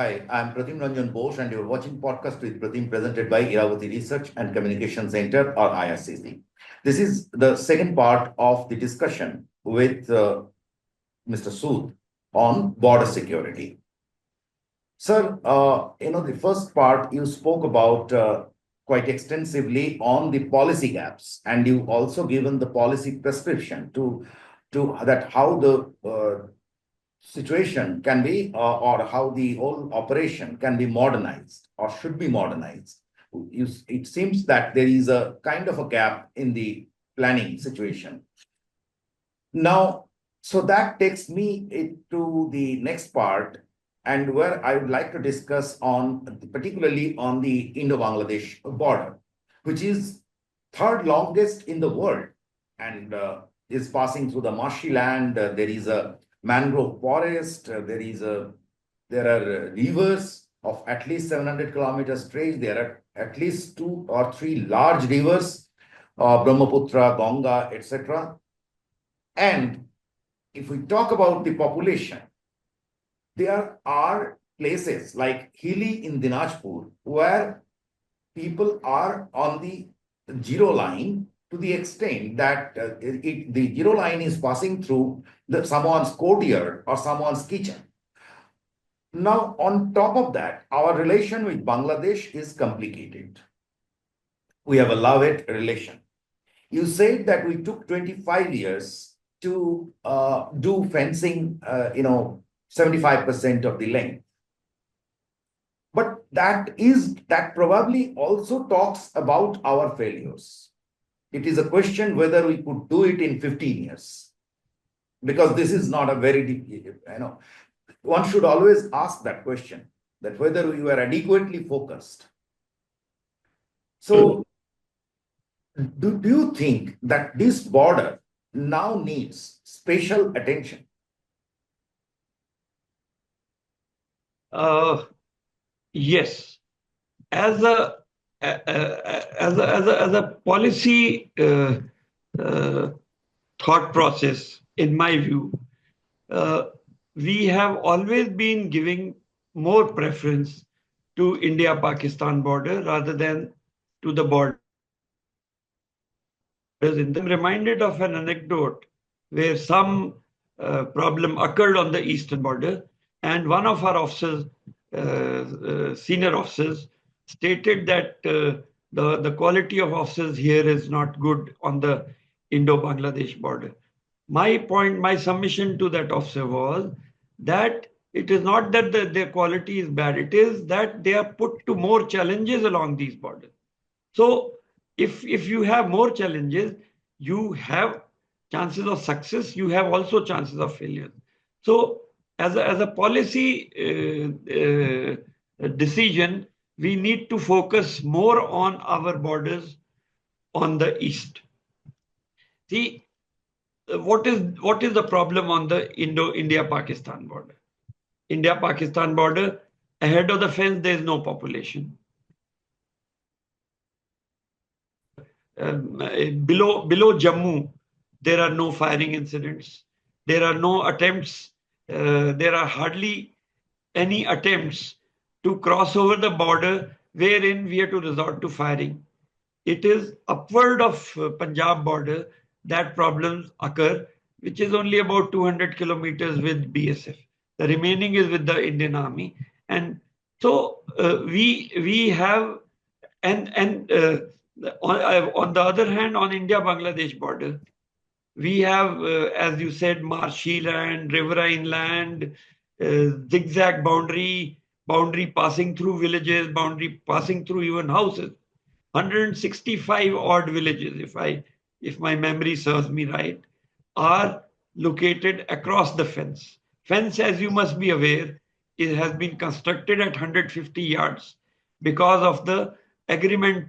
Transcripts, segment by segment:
Hi, I'm Pratim Ranjan Bose, and you're watching podcast with Pratim presented by Iravati Research and Communication Center or IRCC. This is the second part of the discussion with Mr. Sood on border security. Sir, the first part you spoke about quite extensively on the policy gaps, and you also given the policy prescription to that how the situation can be or how the whole operation can be modernized or should be modernized. It seems that there is a kind of a gap in the planning situation. Now, so that takes me to the next part, and where I would like to discuss on particularly on the Indo-Bangladesh border, which is third longest in the world and is passing through the marshy land. There is a mangrove forest. There are rivers of at least 700 kilometers straight. There are at least two or three large rivers, Brahmaputra, Ganga, etc. And if we talk about the population, there are places like Hili in Dinajpur where people are on the zero line to the extent that the zero line is passing through someone's courtyard or someone's kitchen. Now, on top of that, our relation with Bangladesh is complicated. We have a love-hate relation. You said that we took 25 years to do fencing, 75% of the length. But that probably also talks about our failures. It is a question whether we could do it in 15 years. Because this is not a very, one should always ask that question, that whether we were adequately focused. So, do you think that this border now needs special attention? Yes, as a as a policy thought process, in my view, uh, we have always been giving more preference to India-Pakistan border rather than to the borders in the east. I'm reminded of an anecdote where some problem occurred on the eastern border, and one of our officers, senior officers, stated that the quality of officers here is not good on the Indo-Bangladesh border. My submission to that officer was that it is not that their quality is bad, it is that they are put to more challenges along these borders. So if you have more challenges, you have chances of success, you have also chances of failure. So as a policy decision, we need to focus more on our borders on the east. See, what is the problem on the India-Pakistan border? India-Pakistan border, ahead of the fence, there is no population. Below Jammu, there are no firing incidents. There are no attempts. There are hardly any attempts to cross over the border wherein we have to resort to firing. It is upward of Punjab border that problems occur, which is only about 200 kilometers with BSF. The remaining is with the Indian Army, and so we have and on the other hand, on India-Bangladesh border, we have, as you said, marshy land, riverine land, zigzag boundary passing through villages, boundary passing through even houses. 165 odd villages, if my memory serves me right, are located across the fence. Fence, as you must be aware, it has been constructed at 150 yards because of the agreement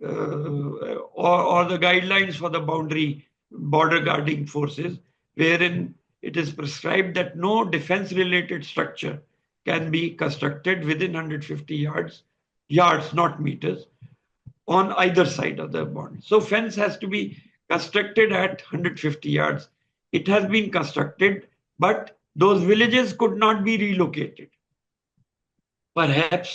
or the guidelines for the border guarding forces, wherein it is prescribed that no defense related structure can be constructed within 150 yards, not meters, on either side of the border. So fence has to be constructed at 150 yards. It has been constructed, but those villages could not be relocated. Perhaps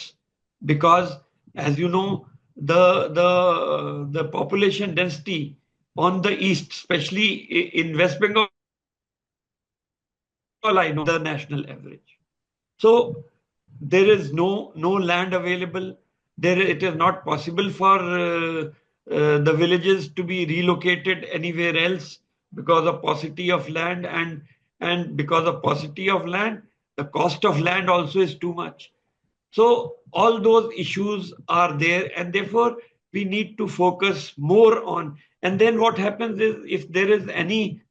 because, as you know, the population density on the east, especially in West Bengal, I know the national average. So there is no land available. There it is not possible for the villages to be relocated anywhere else because of paucity of land, and because of paucity of land, the cost of land also is too much. So all those issues are there, and therefore we need to focus more on. And then what happens is, if there is any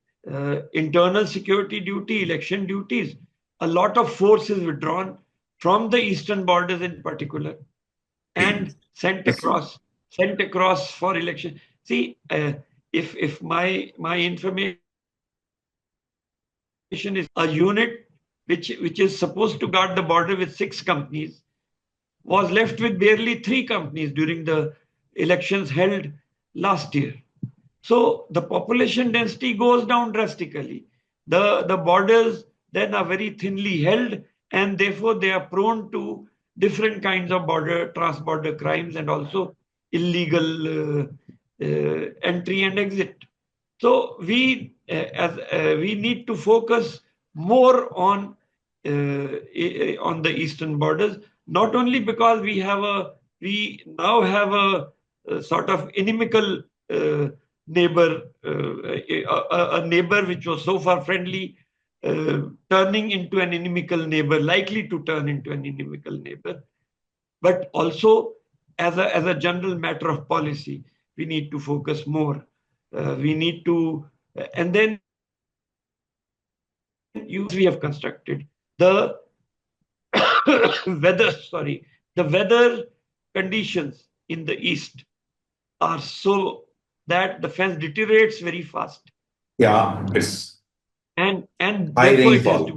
internal security duty, election duties, a lot of force is withdrawn from the eastern borders in particular and sent across for election. See, if my information is a unit which is supposed to guard the border with 6 companies, was left with barely 3 companies during the elections held last year. So the population density goes down drastically. The borders then are very thinly held, and therefore they are prone to different kinds of trans-border crimes, and also illegal entry and exit. So we need to focus more on the eastern borders, not only because we now have a sort of inimical neighbor, a neighbor which was so far friendly, turning into an inimical neighbor, likely to turn into an inimical neighbor, but also as a general matter of policy, we need to focus more. We need to, and then we have constructed the the weather conditions in the east are so that the fence deteriorates very fast. Yeah, it's And high therefore rainfall.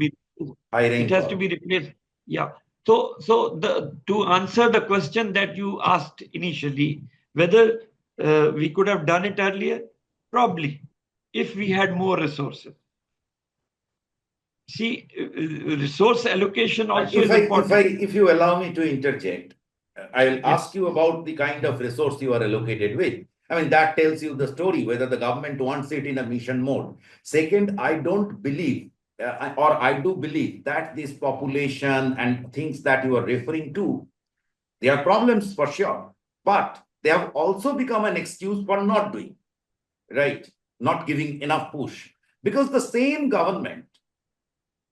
High it has to rainfall. be replaced. Yeah. So the to answer the question that you asked initially, whether we could have done it earlier, probably, if we had more resources. See, resource allocation also is important. If you allow me to interject, I'll ask Yes. you about the kind of resource you are allocated with. I mean, that tells you the story, whether the government wants it in a mission mode. Second, I don't believe, or I do believe that this population and things that you are referring to, they are problems for sure, but they have also become an excuse for not doing, right? Not giving enough push. Because the same government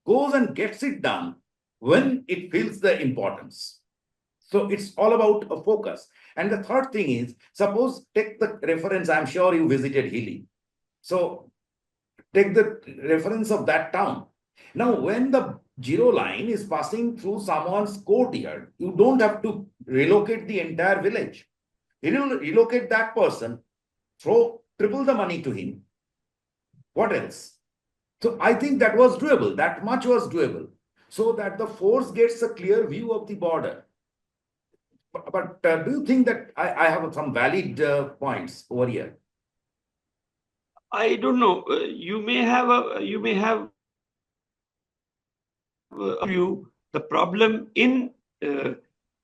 goes and gets it done when it feels the importance. So it's all about a focus. And the third thing is, suppose take the reference, I'm sure you visited Hilly. So take the reference of that town. Now, when the zero line is passing through someone's courtyard, you don't have to relocate the entire village. You will relocate that person, throw triple the money to him. What else? So I think that was doable. That much was doable, so that the force gets a clear view of the border. But do you think that I have some valid points over here? I don't know. You may have view. The problem in uh,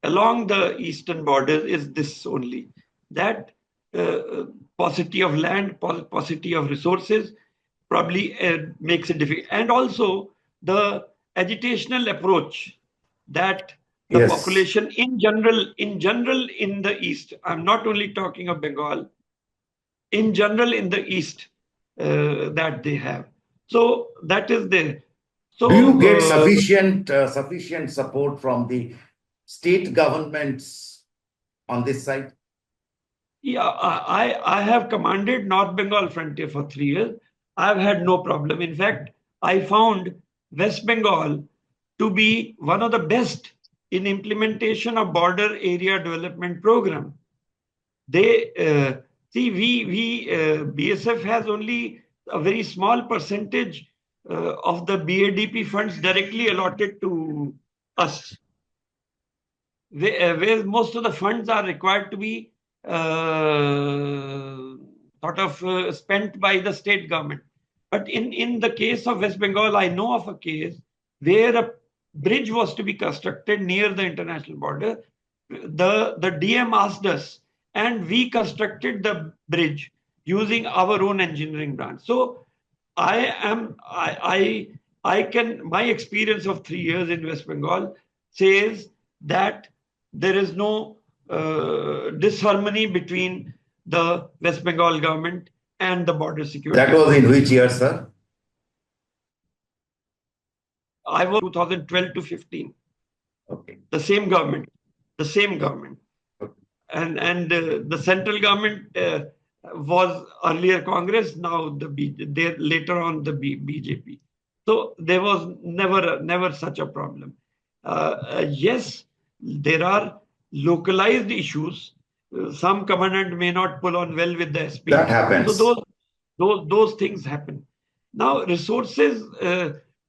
along the eastern borders is this only, that uh, paucity of land, paucity of resources probably makes it difficult, and also the agitational approach that the Yes. population in general in the east. I'm not only talking of Bengal. In general, in the east, that they have. So that is there. Do you get So sufficient support from the state governments on this side? yeah, I have commanded North Bengal frontier for 3 years. I've had no problem. In fact, I found West Bengal to be one of the best in implementation of border area development program. They see we BSF has only a very small percentage of the BADP funds directly allotted to us, where most of the funds are required to be sort of spent by the state government. But in the case of West Bengal, I know of a case where bridge was to be constructed near the international border. The DM asked us, and we constructed the bridge using our own engineering branch. So I can, my experience of 3 years in West Bengal says that there is no disharmony between the West Bengal government and the border security. That was in which year, sir? I was 2012 to 15. Okay. The same government, the same government. Okay. And the central government was earlier Congress, now later on the BJP. So there was never such a problem. Yes, there are localized issues. Some commandant may not pull on well with the SP. That happens. So those things happen. Now resources.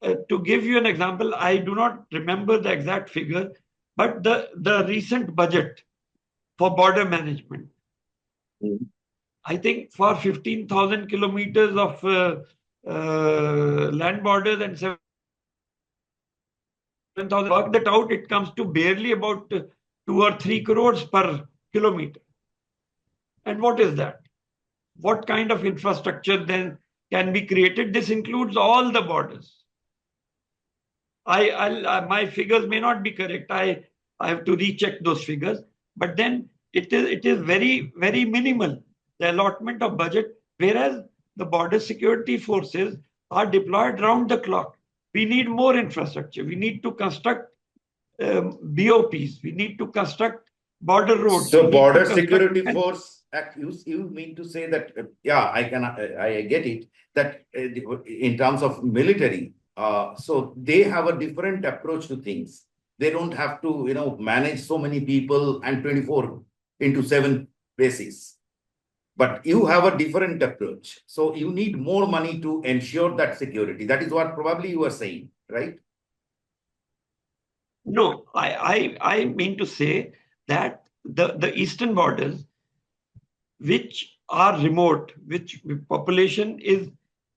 To give you an example, I do not remember the exact figure, but the recent budget for border management, I think for 15,000 kilometers of land borders and 7,000, work that out, it comes to barely about 2 or 3 crores per kilometer. And what is that? What kind of infrastructure then can be created? This includes all the borders. My figures may not be correct. I have to recheck those figures, but then it is very, very minimal, the allotment of budget, whereas the border security forces are deployed round the clock. We need more infrastructure. We need to construct BOPs. We need to construct border roads. So border security force, you mean to say that, yeah, I get it, that in terms of military, so they have a different approach to things. They don't have to, manage so many people and 24/7 basis. But you have a different approach. So you need more money to ensure that security. That is what probably you are saying, right? No, I mean to say that the eastern borders, which are remote, which population is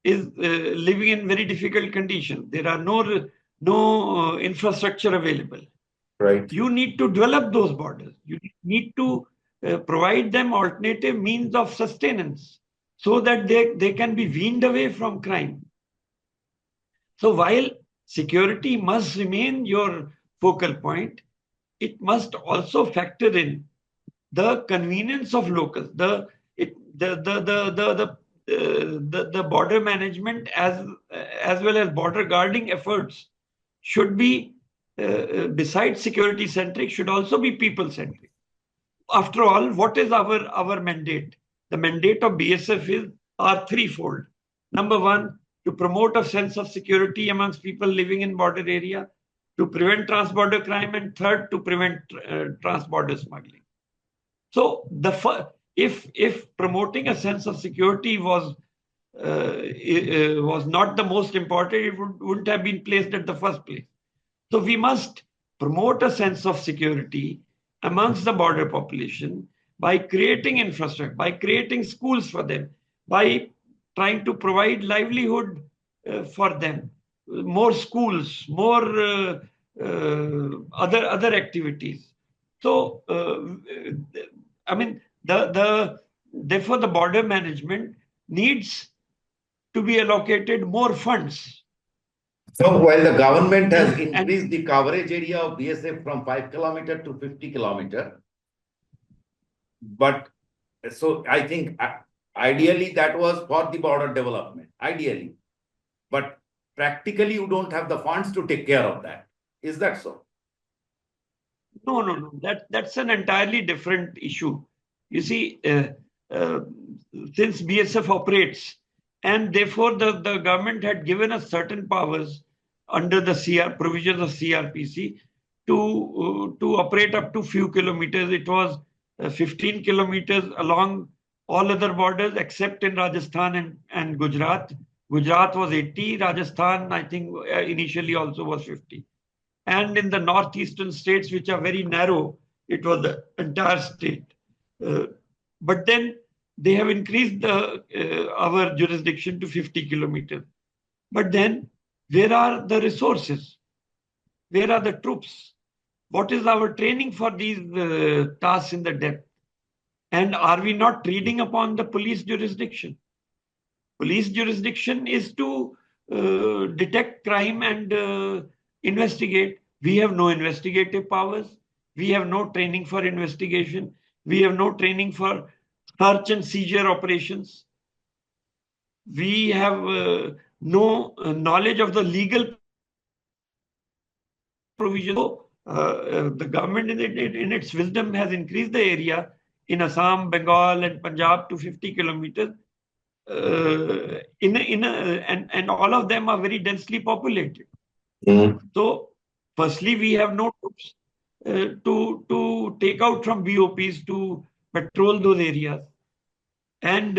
living in very difficult conditions. There are no infrastructure available. Right. You need to develop those borders. You need to provide them alternative means of sustenance so that they can be weaned away from crime. So while security must remain your focal point, it must also factor in the convenience of locals, the border management as well as border guarding efforts should be, besides security centric, should also be people centric. After all, what is our mandate? The mandate of BSF are threefold. Number one, to promote a sense of security amongst people living in border area, to prevent trans-border crime, and third, to prevent trans-border smuggling. So if promoting a sense of security was not the most important, it wouldn't have been placed at the first place. So we must promote a sense of security amongst the border population by creating infrastructure, by creating schools for them, by trying to provide livelihood for them, more schools, more other activities. So I mean, therefore the border management needs to be allocated more funds. So while the government has increased the coverage area of BSF from 5 kilometer to 50 kilometer, but so I think ideally that was for the border development, ideally, but practically you don't have the funds to take care of that. Is that so? No. That's an entirely different issue. You see, since BSF operates, and therefore the government had given us certain powers under the provisions of CRPC to operate up to few kilometers. It was 15 kilometers along all other borders except in Rajasthan and Gujarat. Gujarat was 80, Rajasthan I think initially also was 50. And in the northeastern states, which are very narrow, it was the entire state. But then they have increased our jurisdiction to 50 kilometers. But then where are the resources? Where are the troops? What is our training for these tasks in the depth? And are we not treading upon the police jurisdiction? Police jurisdiction is to detect crime and investigate. We have no investigative powers. We have no training for investigation. We have no training for search and seizure operations. We have no knowledge of the legal provision. So, the government in its wisdom has increased the area in Assam, Bengal, and Punjab to 50 kilometers. And all of them are very densely populated. So, firstly, we have no troops to take out from BOPs to patrol those areas. And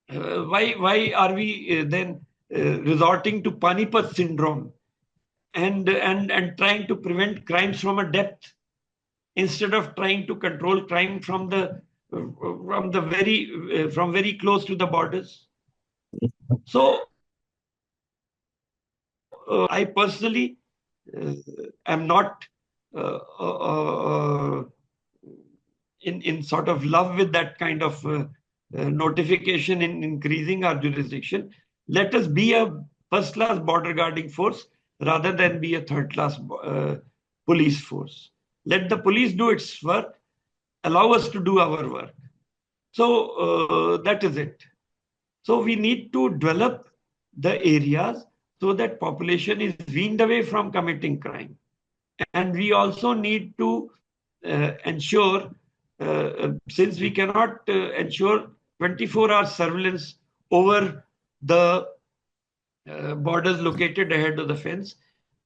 why are we then resorting to Panipat syndrome and trying to prevent crimes from a depth instead of trying to control crime from very close to the borders? So I personally am not in sort of love with that kind of notification in increasing our jurisdiction. Let us be a first-class border guarding force rather than be a third-class police force. Let the police do its work, allow us to do our work. So that is it. So we need to develop the areas so that population is weaned away from committing crime. And we also need to ensure, since we cannot ensure 24-hour surveillance over the borders located ahead of the fence,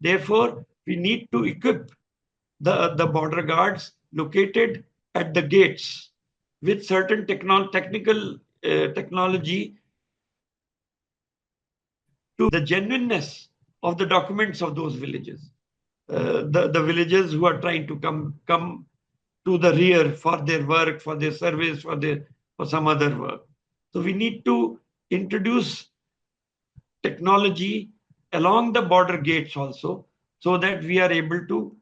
therefore, we need to equip the border guards located at the gates with certain technical technology to the genuineness of the documents of those villages. The villagers who are trying to come to the rear for their work, for their service, for some other work. So we need to introduce technology along the border gates also, so that we are able to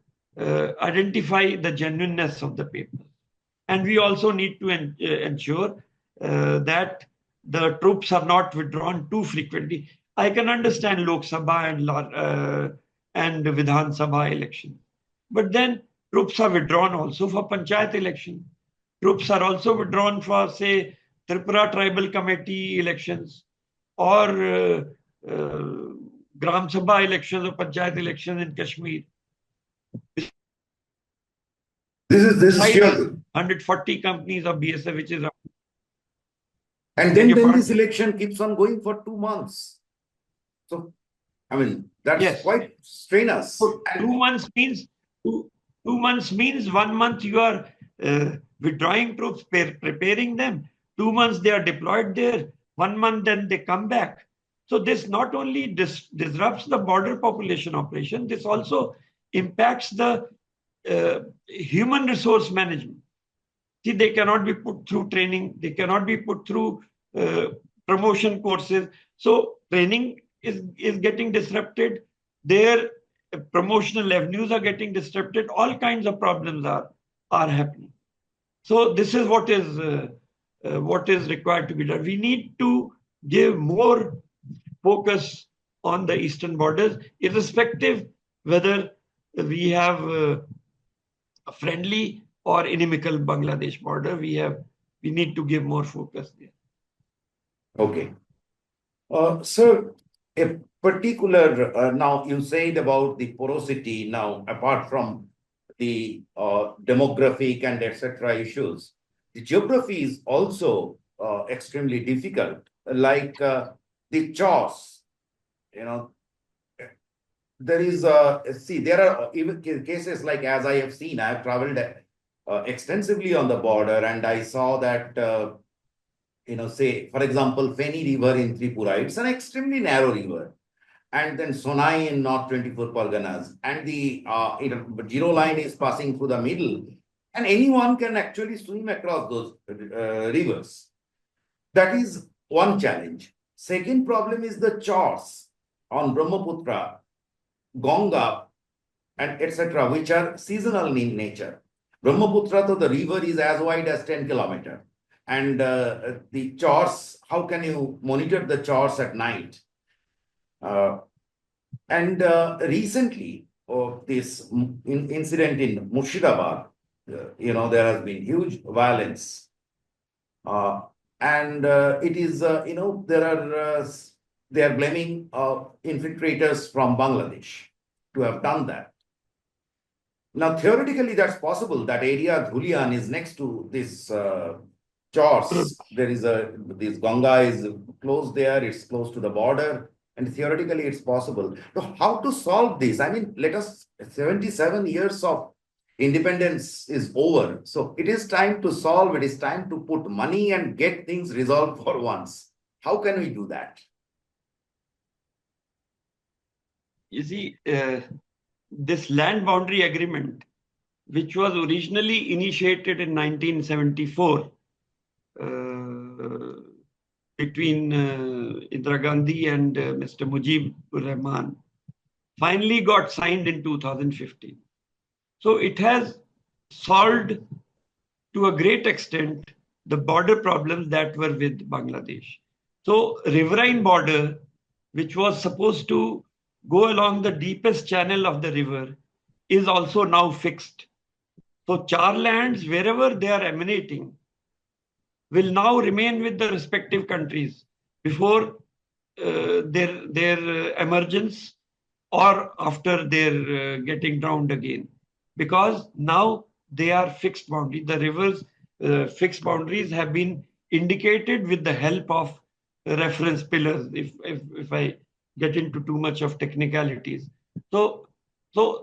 identify the genuineness of the papers. And we also need to ensure that the troops are not withdrawn too frequently. I can understand Lok Sabha and Vidhan Sabha elections, but then troops are withdrawn also for Panchayat election. Troops are also withdrawn for, say, Tripura Tribal Committee elections or Gram Sabha elections or Panchayat elections in Kashmir. This is sure. 140 companies of BSF, which is. And then this election keeps on going for 2 months. So, I mean, that's quite strenuous. So 2 months means 2 months means 1 month you are withdrawing troops, preparing them. 2 months they are deployed there. 1 month then they come back. So this not only disrupts the border population operation, this also impacts the human resource management. See, they cannot be put through training. They cannot be put through promotion courses. So training is getting disrupted. Their promotional avenues are getting disrupted. All kinds of problems are happening. So this is what is required to be done. We need to give more focus on the eastern borders, irrespective whether we have a friendly or inimical Bangladesh border. We need to give more focus there. Okay. Sir, a particular, now you said about the porosity now, apart from the demographic and etc. issues, the geography is also extremely difficult, like the chores, there is there are even cases like, as I have seen, I have traveled extensively on the border, and I saw that, say, for example, Feni River in Tripura, it's an extremely narrow river. And then Sonai in North 24 Parganas, and the Zero Line is passing through the middle, and anyone can actually swim across those rivers. That is one challenge. Second problem is the chores on Brahmaputra. Ganga, and etc., which are seasonal in nature. Brahmaputra, the river is as wide as 10 kilometers. And the chores, how can you monitor the chores at night? And recently, this incident in Murshidabad, there has been huge violence. And it is, they are blaming infiltrators from Bangladesh to have done that. Now, theoretically, that's possible. That area, Dhulian, is next to this chores. There is this Ganga is close there. It's close to the border. And theoretically, it's possible. So how to solve this? I mean, 77 years of independence is over. So it is time to solve. It is time to put money and get things resolved for once. How can we do that? You see, this land boundary agreement, which was originally initiated in 1974 between Indira Gandhi and Mr. Mujibur Rahman, finally got signed in 2015. So it has solved to a great extent the border problems that were with Bangladesh. So riverine border, which was supposed to go along the deepest channel of the river, is also now fixed. So charlands, wherever they are emanating, will now remain with the respective countries before their emergence or after their getting drowned again, because now they are fixed boundaries. The rivers fixed boundaries have been indicated with the help of reference pillars. If I get into too much of technicalities, so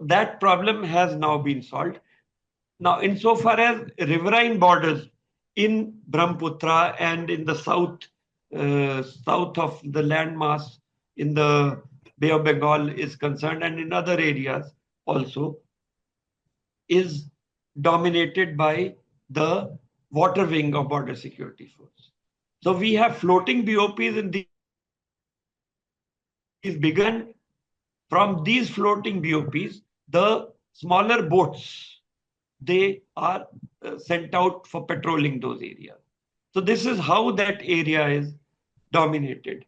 that problem has now been solved. Now, insofar as riverine borders in Brahmaputra and in the south of the landmass in the Bay of Bengal is concerned, and in other areas also, is dominated by the water wing of Border Security Force. So we have floating BOPs in these begun. From these floating BOPs, the smaller boats, they are sent out for patrolling those areas. So this is how that area is dominated.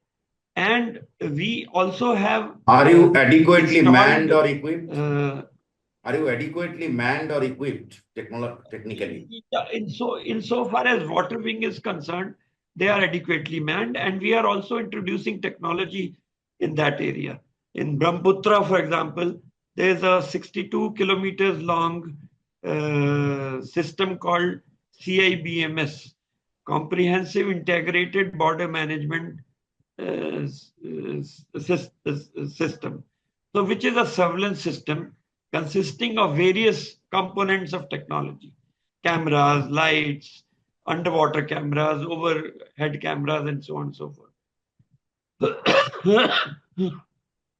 And we also have... Are you adequately manned or equipped? Are you adequately manned or equipped technically? Yeah, insofar as water wing is concerned, they are adequately manned, and we are also introducing technology in that area. In Brahmaputra, for example, there's a 62 kilometers long system called CIBMS, Comprehensive Integrated Border Management System. So, which is a surveillance system consisting of various components of technology: cameras, lights, underwater cameras, overhead cameras, and so on and so forth.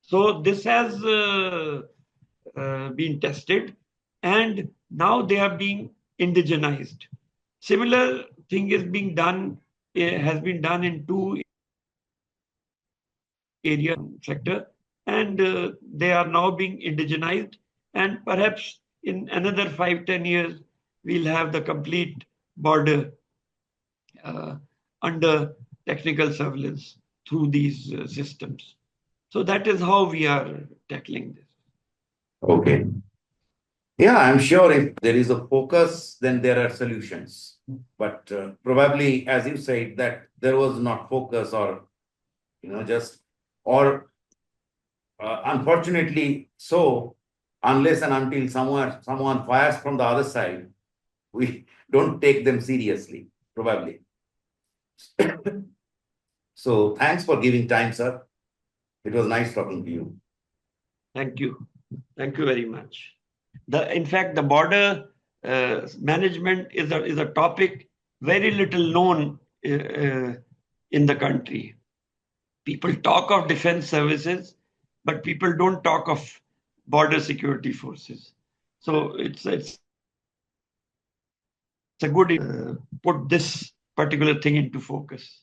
So this has been tested, and now they are being indigenized. Similar thing is being done, has been done in two area sector, and they are now being indigenized, and perhaps in another 5-10 years we'll have the complete border under technical surveillance through these systems. So that is how we are tackling this. Okay. Yeah, I'm sure if there is a focus, then there are solutions. But probably, as you said, that there was not focus, or unfortunately, so unless and until someone fires from the other side, we don't take them seriously, probably. So thanks for giving time, sir. It was nice talking to you. Thank you. Thank you very much. In fact, the border management is a topic very little known in the country. People talk of defense services, but people don't talk of border security forces. So it's a good put this particular thing into focus.